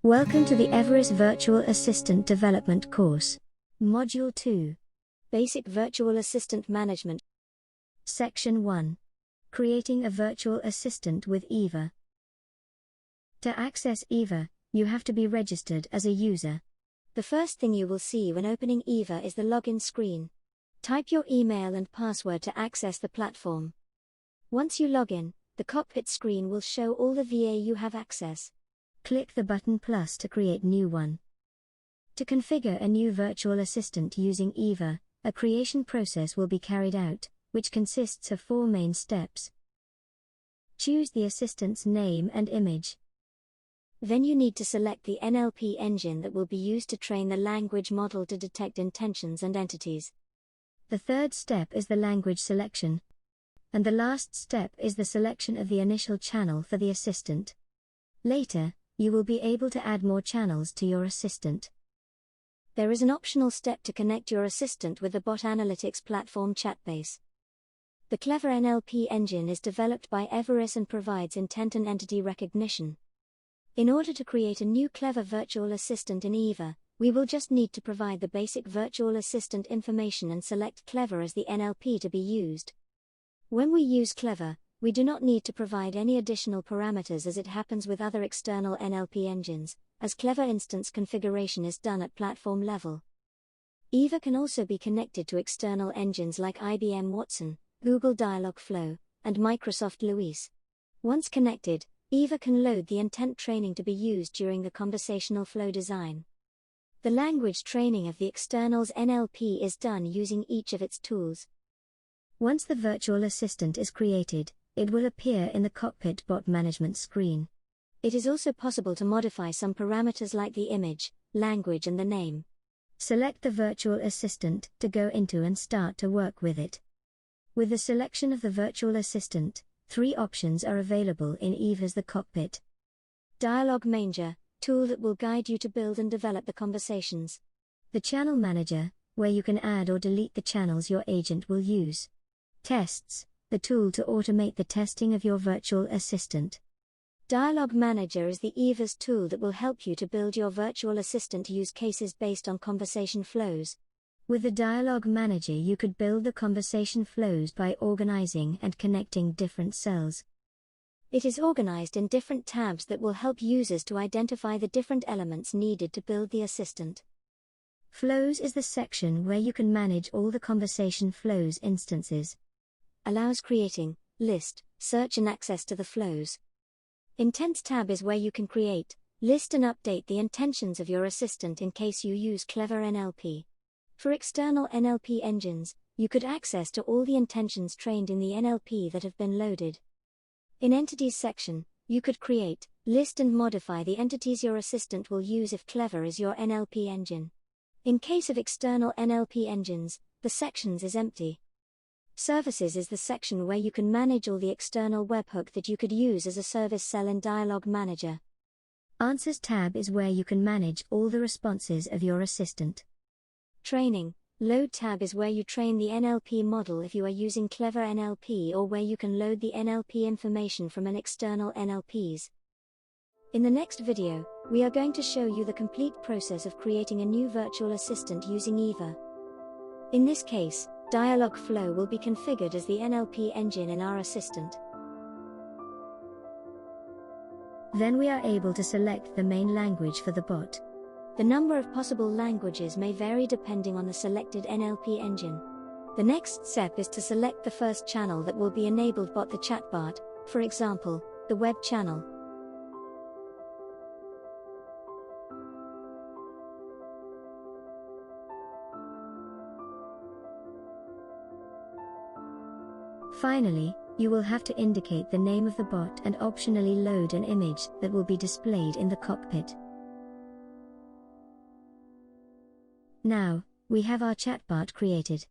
Welcome to the Everest Virtual Assistant Development course. Module 2. Basic Virtual Assistant Management. Section 1. Creating a Virtual Assistant with Eva. To access Eva, you have to be registered as a user. The first thing you will see when opening Eva is the login screen. Type your email and password to access the platform. Once you log in, the cockpit screen will show all the VA you have access. Click the button plus to create new one. To configure a new virtual assistant using Eva, a creation process will be carried out, which consists of 4 main steps. Choose the assistant's name and image. Then you need to select the NLP engine that will be used to train the language model to detect intentions and entities. The third step is the language selection. And the last step is the selection of the initial channel for the assistant. Later, you will be able to add more channels to your assistant. There is an optional step to connect your assistant with the bot analytics platform Chatbase. The Clever NLP engine is developed by Everest and provides intent and entity recognition. In order to create a new Clever virtual assistant in Eva, we will just need to provide the basic virtual assistant information and select Clever as the NLP to be used. When we use Clever, we do not need to provide any additional parameters as it happens with other external NLP engines, as Clever instance configuration is done at platform level. Eva can also be connected to external engines like IBM Watson, Google Dialogflow, and Microsoft Luis. Once connected, Eva can load the intent training to be used during the conversational flow design. The language training of the external's NLP is done using each of its tools. Once the virtual assistant is created, it will appear in the cockpit bot management screen. It is also possible to modify some parameters like the image, language and the name. Select the virtual assistant to go into and start to work with it. With the selection of the virtual assistant, 3 options are available in Eva's the cockpit. Dialog Manager, tool that will guide you to build and develop the conversations. The Channel Manager, where you can add or delete the channels your agent will use. Tests, the tool to automate the testing of your virtual assistant. Dialog Manager is the Eva's tool that will help you to build your virtual assistant use cases based on conversation flows. With the Dialog Manager you could build the conversation flows by organizing and connecting different cells. It is organized in different tabs that will help users to identify the different elements needed to build the assistant. Flows is the section where you can manage all the conversation flows instances. Allows creating, list, search and access to the flows. Intents tab is where you can create, list and update the intentions of your assistant in case you use Clever NLP. For external NLP engines, you could access to all the intentions trained in the NLP that have been loaded. In Entities section, you could create, list and modify the entities your assistant will use if Clever is your NLP engine. In case of external NLP engines, the sections is empty. Services is the section where you can manage all the external webhook that you could use as a service cell in Dialog Manager. Answers tab is where you can manage all the responses of your assistant. Training, load tab is where you train the NLP model if you are using Clever NLP or where you can load the NLP information from an external NLPs. In the next video, we are going to show you the complete process of creating a new virtual assistant using Eva. In this case, Dialogflow will be configured as the NLP engine in our assistant. Then we are able to select the main language for the bot. The number of possible languages may vary depending on the selected NLP engine. The next step is to select the first channel that will be enabled bot the chatbot, for example, the web channel. Finally, you will have to indicate the name of the bot and optionally load an image that will be displayed in the cockpit. Now, we have our chatbot created.